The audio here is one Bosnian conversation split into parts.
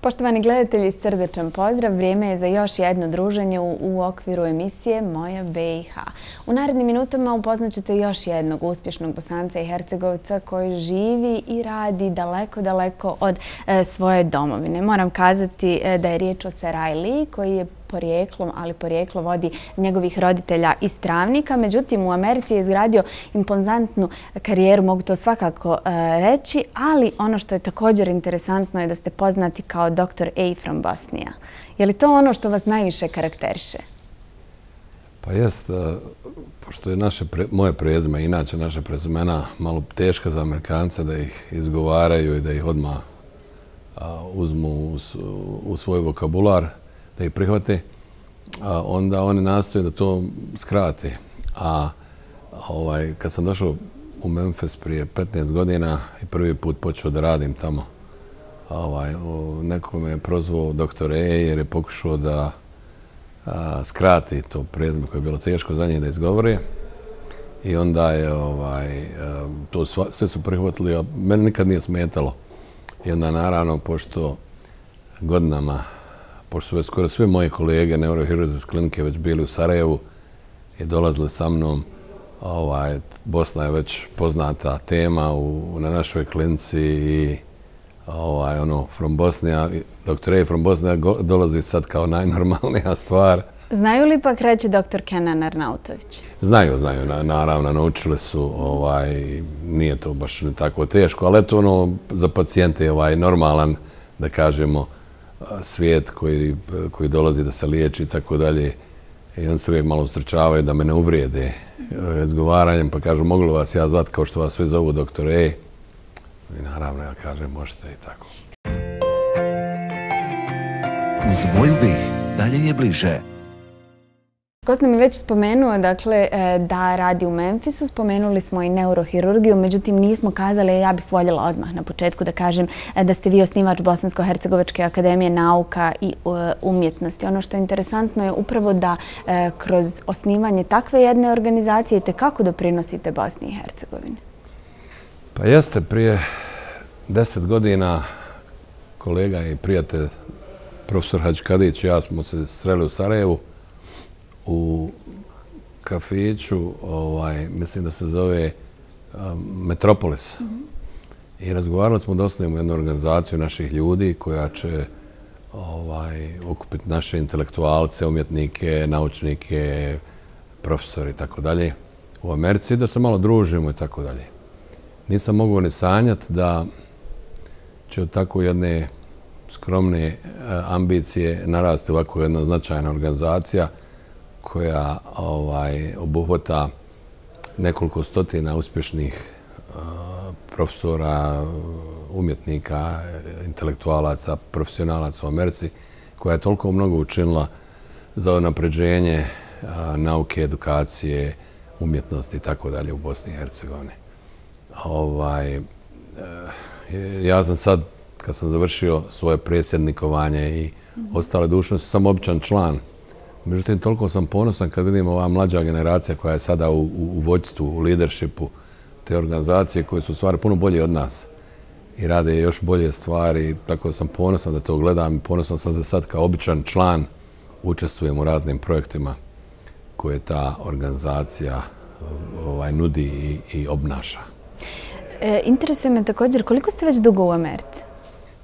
Poštovani gledatelji, srdečan pozdrav. Vrijeme je za još jedno druženje u okviru emisije Moja BiH. U narednim minutama upoznaćete još jednog uspješnog Bosanca i Hercegovca koji živi i radi daleko, daleko od svoje domovine. Moram kazati da je riječ o Serajliji koji je porijeklom, ali porijeklo vodi njegovih roditelja iz Travnika. Međutim, u Americi je izgradio impozantnu karijeru, mogu to svakako reći, ali ono što je također interesantno je da ste poznati kao Dr. A from Bosnia. Je li to ono što vas najviše karakteriše? Pa jest, pošto je moje prezime, inače naše prezimena, malo teška za Amerikance da ih izgovaraju i da ih odmah uzmu u svoj vokabular, da ih prihvate, onda oni nastoje da to skrate. A kad sam došao u Memphis prije 15 godina i prvi put počeo da radim tamo, neko me je prozvao Dr. A jer je pokušao da skrati to prezime koje je bilo teško za njih da izgovore. I onda je to sve su prihvatili, a meni nikad nije smetalo. I onda naravno, pošto godinama, pošto su već skoro sve moje kolege neurohirurzi iz klinike već bili u Sarajevu i dolazili sa mnom, Bosna je već poznata tema na našoj klinici i from Bosnia, Dr. A from Bosnia dolazi sad kao najnormalnija stvar. Znaju li ipak reći dr. Kenan Arnautović? Znaju, naravno, naučili su, nije to baš tako teško, ali eto za pacijente je normalan, da kažemo, svijet koji dolazi da se liječi i tako dalje. I oni se uvijek malo ustručavaju da me ne uvrijede izgovaranjem, pa kažu mogu li vas ja zvati kao što vas svi zovu Dr. A? I naravno ja kažem možete i tako. Uz moju BiH dalje je bliže. Gost nam je već spomenuo da radi u Memphisu, spomenuli smo i neurohirurgiju, međutim nismo kazali, ja bih voljela odmah na početku da kažem da ste vi osnivač Bosansko-hercegovačke akademije nauka i umjetnosti. Ono što je interesantno je upravo da kroz osnivanje takve jedne organizacije itekako doprinosite Bosni i Hercegovini. Pa jeste, prije 10 godina kolega i prijatelj profesor Hadžikadić i ja smo se sreli u Sarajevu u kafiću, mislim da se zove Metropolis. I razgovarali smo da osnovimo jednu organizaciju naših ljudi koja će okupiti naše intelektualce, umjetnike, naučnike, profesori i tako dalje u Americi, da se malo družimo i tako dalje. Nisam mogao ni sanjati da će od tako jedne skromne ambicije narasti ovako jedna značajna organizacija koja obuhvata nekoliko stotina uspješnih profesora, umjetnika, intelektualaca, profesionalaca u Americi, koja je toliko mnogo učinila za unapređenje nauke, edukacije, umjetnosti i tako dalje u Bosni i Hercegovini. Ja sam sad, kad sam završio svoje predsjednikovanje i ostale dužnosti, sam običan član. Međutim, toliko sam ponosan kad vidim ova mlađa generacija koja je sada u vođstvu, u leadershipu te organizacije koje su u stvari puno bolje od nas i rade još bolje stvari. Tako sam ponosan da to gledam i ponosan sam da sad kao običan član učestvujem u raznim projektima koje ta organizacija nudi i obnaša. Interesuje me također, koliko ste već dugo u Americi?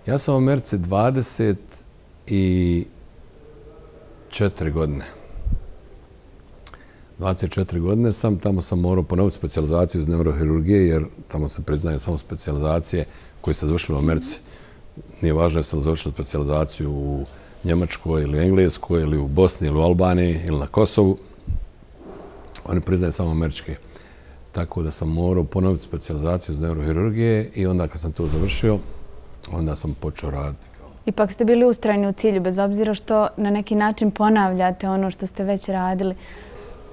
Ja sam u Americi 24 godine. 24 godine sam, tamo sam morao ponoviti specijalizaciju iz neurohirurgije, jer tamo se priznaje samo specijalizacije koje ste završili u Americi. Nije važno jeste li završili specijalizaciju u Njemačkoj ili Engleskoj ili u Bosni ili u Albaniji ili na Kosovu. Oni priznaju samo američke. Tako da sam morao ponoviti specijalizaciju iz neurohirurgije i onda kad sam to završio, onda sam počeo raditi. Ipak ste bili ustrajni u cilju, bez obzira što na neki način ponavljate ono što ste već radili.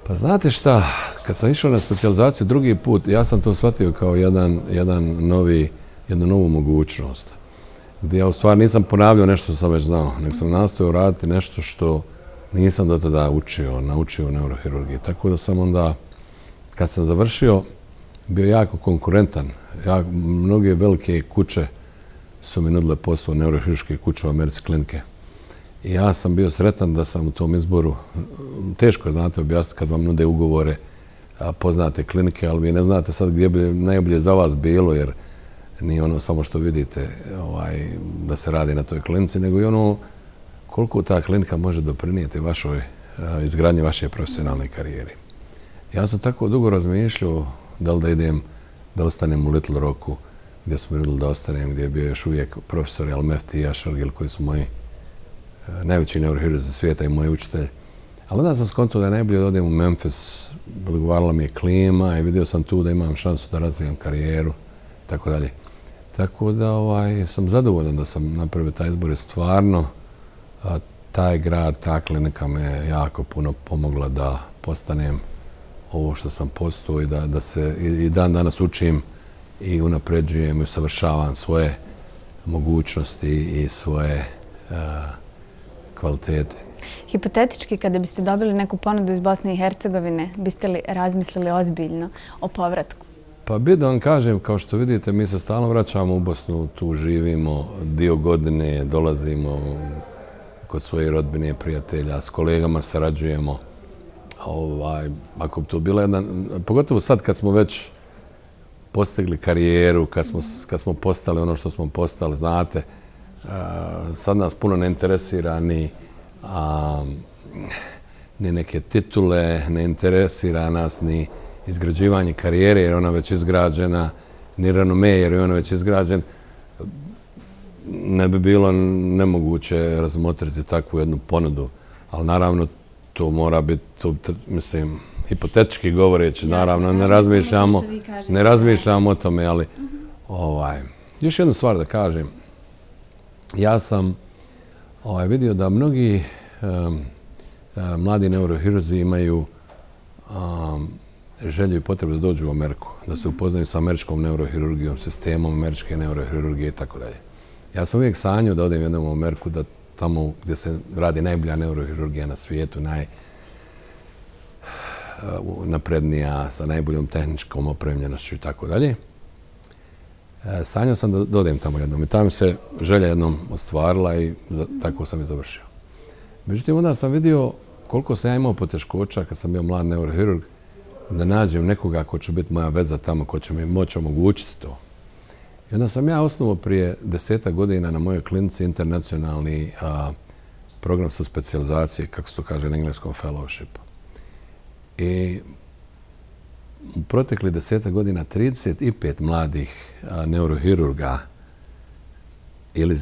Pa znate šta, kad sam išao na specijalizaciju drugi put, ja sam to shvatio kao jednu novu mogućnost. Gdje ja u stvari nisam ponavljao nešto što sam već znao, nego sam nastojao raditi nešto što nisam do tada naučio u neurohirurgiji. Tako da sam onda, kad sam završio, bio jako konkurentan. Mnoge velike kuće su mi nudile posao u neurohirurške kuće u Americi klinike. I ja sam bio sretan da sam u tom izboru, teško znate objasniti kad vam nude ugovore, poznate klinike, ali vi ne znate sad gdje bi najbolje za vas bilo, jer nije ono samo što vidite da se radi na toj klinici, nego i ono koliko ta klinika može doprinijeti vašoj izgradnji vaše profesionalne karijere. Ja sam tako dugo razmišljao da li da idem, da ostanem u Little Rocku, gdje smo vidjeli da ostanem, gdje je bio još uvijek profesor Al-Mefti i Ašargil, koji su moji najveći neurohirurzi svijeta i moji učitelji. Ali onda sam skontao da je najbolje da odem u Memphis, odgovarala mi je klima i vidio sam tu da imam šansu da razvijem karijeru, tako dalje. Tako da sam zadovoljan da sam napravio taj izbor i stvarno taj grad, ta klinika me je jako puno pomogla da postanem ovo što sam postao i da se i dan danas učim i unapređujem i usavršavam svoje mogućnosti i svoje kvalitete. Hipotetički, kada biste dobili neku ponudu iz Bosne i Hercegovine, biste li razmislili ozbiljno o povratku? Pa bi da vam kažem, kao što vidite, mi se stalno vraćamo u Bosnu, tu živimo dio godine, dolazimo kod svoje rodbine i prijatelja, s kolegama sarađujemo. Ako bi to bila jedna, pogotovo sad kad smo već postigli karijeru, kad smo postali ono što smo postali, znate, sad nas puno ne interesira ni neke titule, ne interesira nas ni izgrađivanje karijere jer ona već izgrađena, ni renome jer je ona već izgrađen. Ne bi bilo nemoguće razmotriti takvu jednu ponudu, ali naravno to mora biti, mislim, hipotetički govoreći, naravno ne razmišljamo o tome, ali još jednu stvar da kažem. Ja sam vidio da mnogi mladi neurohirurzi imaju želju i potrebu da dođu u Ameriku, da se upoznaju sa američkom neurohirurgijom, sistemom američke neurohirurgije i tako dalje. Ja sam uvijek sanjao da odem jednom u Ameriku, da tamo gdje se radi najbolja neurohirurgija na svijetu, najnaprednija, sa najboljom tehničkom opremljenošću i tako dalje. Sanjao sam da odem tamo jednom i tamo se želja jednom ostvarila i tako sam i završio. Međutim, onda sam vidio koliko sam ja imao poteškoća kad sam bio mlad neurohirurg da nađem nekoga ko će biti moja veza tamo, ko će mi moći omogućiti to. I onda sam ja osnovao prije 10 godina na mojoj klinici internacionalni program sa specijalizacije, kako se to kaže na engleskom, fellowship. I u protekli 10 godina 35 mladih neurohirurga ili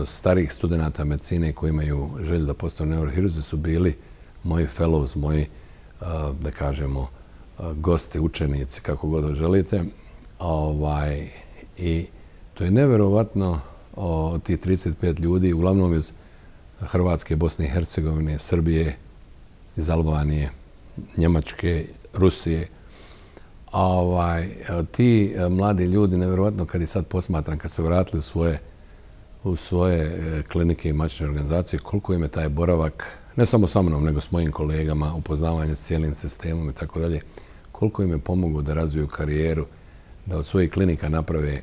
starih studenta medicine koji imaju želju da postanu neurohirurzi su bili moji fellows, moji, da kažemo, gosti, učenici, kako god želite. I to je neverovatno od tih 35 ljudi, uglavnom iz Hrvatske, Bosne i Hercegovine, Srbije, iz Albanije, Njemačke, Rusije. Ti mladi ljudi, neverovatno kad ih sad posmatram, kad se vratili u svoje klinike i matične organizacije, koliko im je taj boravak, ne samo sa mnom, nego s mojim kolegama, upoznavanje s cijelim sistemom i tako dalje, koliko im je pomoglo da razviju karijeru, da od svojih klinika naprave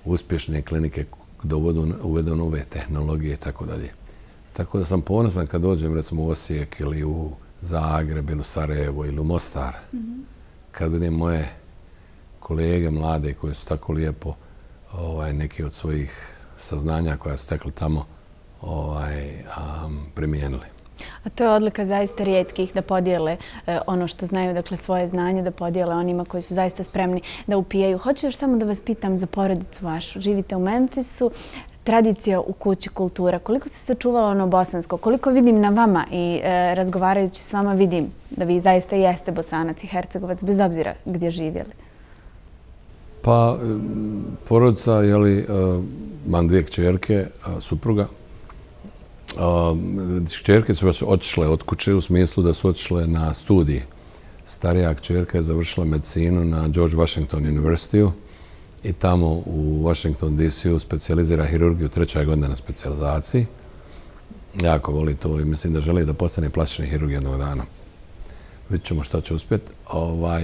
uspješne klinike, da uvedu nove tehnologije i tako dalje. Tako da sam ponosan kad dođem recimo u Osijek ili u Zagreb ili u Sarajevo ili u Mostar, kad vidim moje kolege mlade koji su tako lijepo neki od svojih saznanja koja su stekli tamo primijenili. A to je odlika zaista rijetkih da podijele ono što znaju, dakle svoje znanje, da podijele onima koji su zaista spremni da upijaju. Hoću još samo da vas pitam za porodicu vašu. Živite u Memphisu, tradicija u kući kultura. Koliko se sačuvalo ono bosansko? Koliko vidim na vama i razgovarajući s vama vidim da vi zaista jeste Bosanac i Hercegovac, bez obzira gdje živjeli? Pa, porodica, imam 2 kćerke, supruga. Kćerke su već otišle od kuće u smislu da su otišle na studije. Starija kćerka je završila medicinu na George Washington University i tamo u Washington DC-u specijalizira hirurgiju 3. godina na specijalizaciji. Jako voli to i mislim da želi da postane plastični hirurg jednog dana. Vidjet ćemo šta će uspjeti.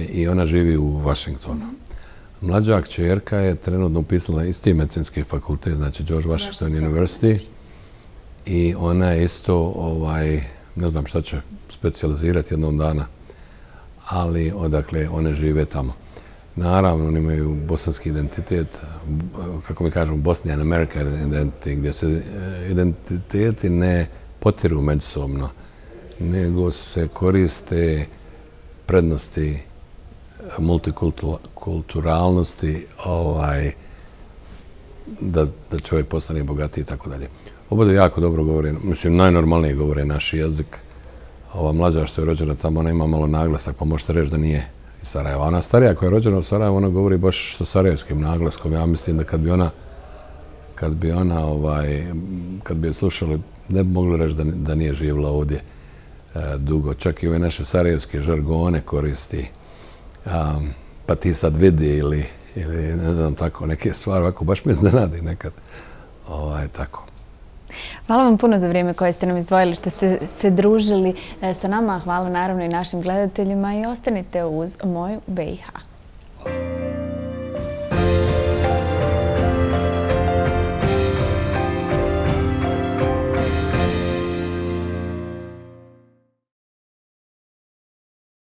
I ona živi u Washingtonu. Mlađa kćerka je trenutno upisala isti medicinski fakultet, znači George Washington University. I ona je isto, ne znam šta će specijalizirati jednog dana, ali odakle one žive tamo. Naravno, oni imaju bosanski identitet, kako mi kažemo, Bosnian American identity, gdje se identiteti ne potiru međusobno, nego se koriste prednosti multikulturalnosti, da čovjek postane bogatiji i tako dalje. Oboje jako dobro govore, mislim, najnormalnije govore naš jezik. Ova mlađa što je rođena tamo, ona ima malo naglasak, pa možete reći da nije iz Sarajeva. Ona starija koja je rođena u Sarajevu, ona govori baš sa sarajevskim naglaskom. Ja mislim da kad bi je slušali, ne bi mogli reći da nije živjela ovdje dugo. Čak i ove naše sarajevske žargone koristi. Pa ti sad vidi ili ne znam tako, neke stvari, ovako baš me iznenadi nekad. Tako. Hvala vam puno za vrijeme koje ste nam izdvojili, što ste se družili sa nama. Hvala naravno i našim gledateljima i ostanite uz Moju BiH.